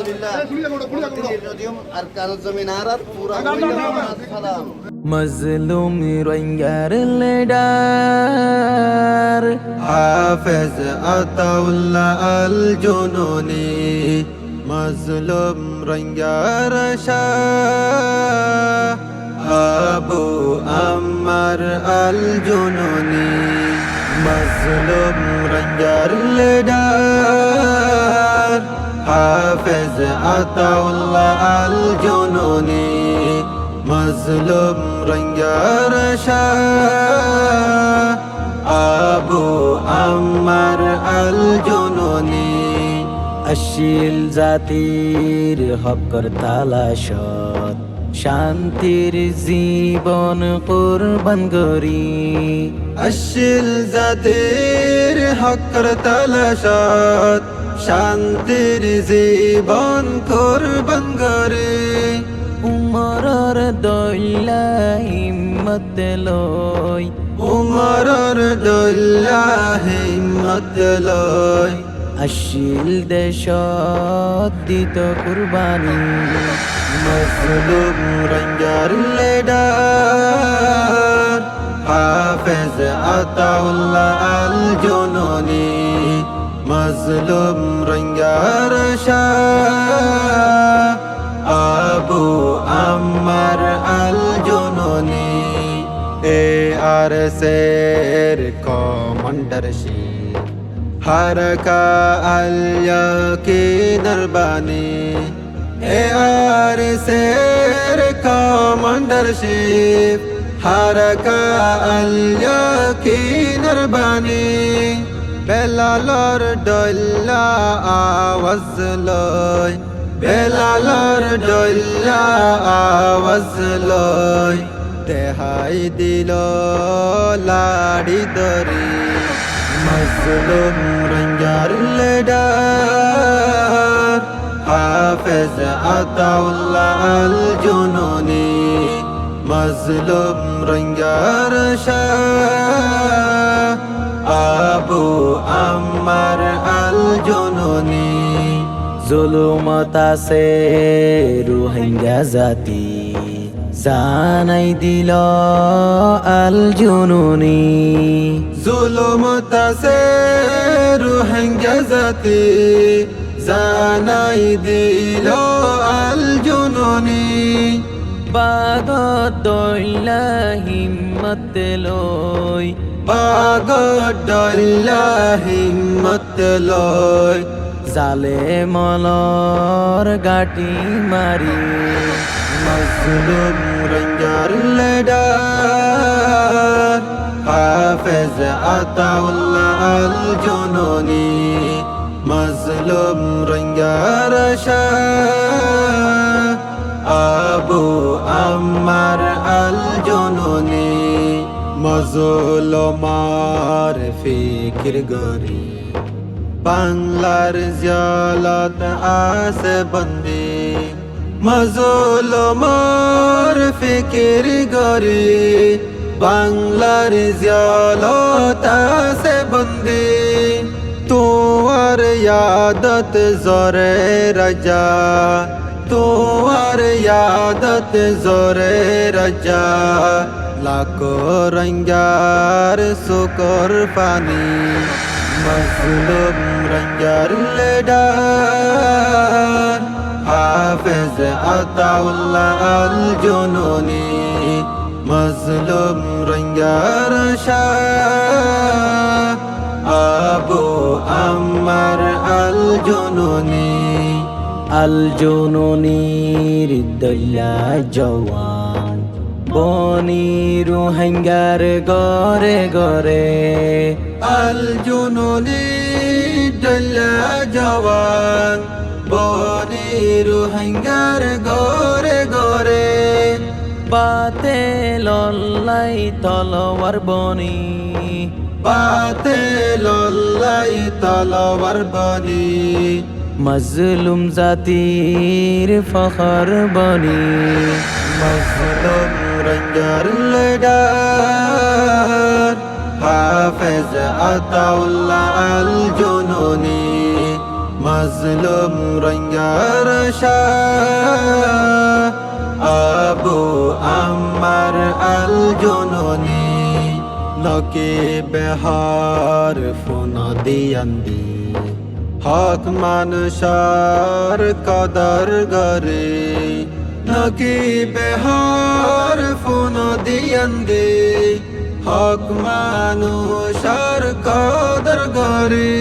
আলহামদুলিল্লাহ নদীম আর কারো জমিন আর পুরা সালাম মজলুম রঙ্গার লেডার হাফেজ আতাউল্লাহ আল জুনুনি মজলুম রঙ্গার শাহ আবু আম্মার আল জুনুনি মজলুম রঙ্গার লেডার হাফেজ আতাউল্লাহ আল জুনুনি মজলুম রঙ্গার শাহ আবু আম্মার আল জুনুনি অশ্লীল জাতির হকর তালাশত শান্তির জীবন কুরবান করি অশ্লীল জাতির হকর তালাশত শান্তির জীবন কুরবান করে উমরর দইলা হিম্মত লই উমরর দৌলা হিম্মত লয় অশ্লীল দেশত দিত কুরবানি মজলুম রঙ্গার লেডার হাফেজ আতাউল্লাহ আল জুনুনি মজলুম রঙ্গার শাহ আবু আম্মার আল জুনুনি আর সের কমান্ডারশিপ হারকা আল-ইয়াকিন রব্বানি আর সের কমান্ডারশিপ হারকা আল-ইয়াকিন রব্বানি বেলালর ডল্লা আওয়াজ লয় বেলালর ডল্লা আওয়াজ লয় দেহাই দিল লাড়ি দরি মজলুম রঙ্গার লেডার হাফেজ আতাউল্লাহ আল জুনুনি মজলুম রঙ্গার শাহ আবু আম্মার আল জুনুনি জুলুমত আছে রোহিঙ্গা জাতি জানাই দিল আল জুনুনি জুলুমত আছে রোহিঙ্গা জাতি জানাই দিল আল জুনুনি বাগত দইলা হিম্মত লই বাগত দইলা হিম্মত লয় জালে মলর গাটি মারি মজলুম রঙ্গার লেডার হাফেজ আতাউল্লাহ আল জুনুনি মজলুম রঙ্গার শাহ আবু আম্মার আল জুনুনি মজলুমার ফিকির গরি বাংলার জালাত আছে বন্দী মজলুমার ফিকির গরি বাংলার জালাত আছে বন্দী তোয়ার ইয়াদত জরে রাজা তোয়ার ইয়াদত জরে রাজা লাখো রঙ্গার শুকর পানি মজলুম রঙ্গার লেডার হাফেজ আতাউল্লাহ আল জুনুনি মজলুম রঙ্গার শাহ আবু আম্মার আল জুনুনি আল জুনুনির দইলা জওয়ান বনি রোহিঙ্গার গরে গরে আল জুনুনি দইলা জওয়ান বনি রোহিঙ্গার গরে গরে বাতে লল্লাই তলওয়ার বনি বাতে লল্লাই তলওয়ার বনি মজলুম জাতির ফখর বনি মজলুম রঙ্গার লেডার হাফেজ আতাউল্লাহ আল জুনুনি মাজলুম রঙ্গার শাহ আবু আম্মার আল জুনুনি নকে বেহার ফোন দিয়ান্দি হক মানুষার কদর গরে নকে বেহার ফোন দিয়ান্দি হক মানুষার কদর গরে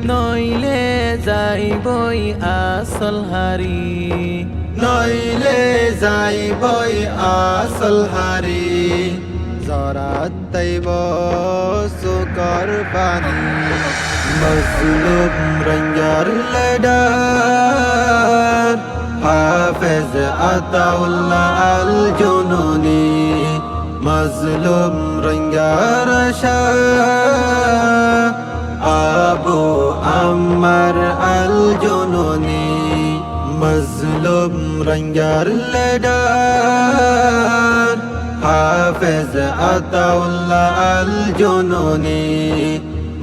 নইলে যাইবই আসল হারি নইলে যাইবই আসল হারি জরাত তাইব সুকর পানি মজলুম রঙ্গার লেডার হাফেজ আতাউল্লাহ আল জুনুনি মজলুম রঙ্গার শাহ আবু আম্মার আল জুনুনি মজলুম রঙ্গার লেডার হাফেজ আতাউল্লাহ আল জুনুনি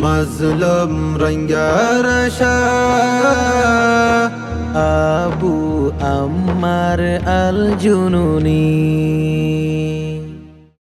মজলুম রঙ্গার শাহ আবু আম্মার আল জুনুনি।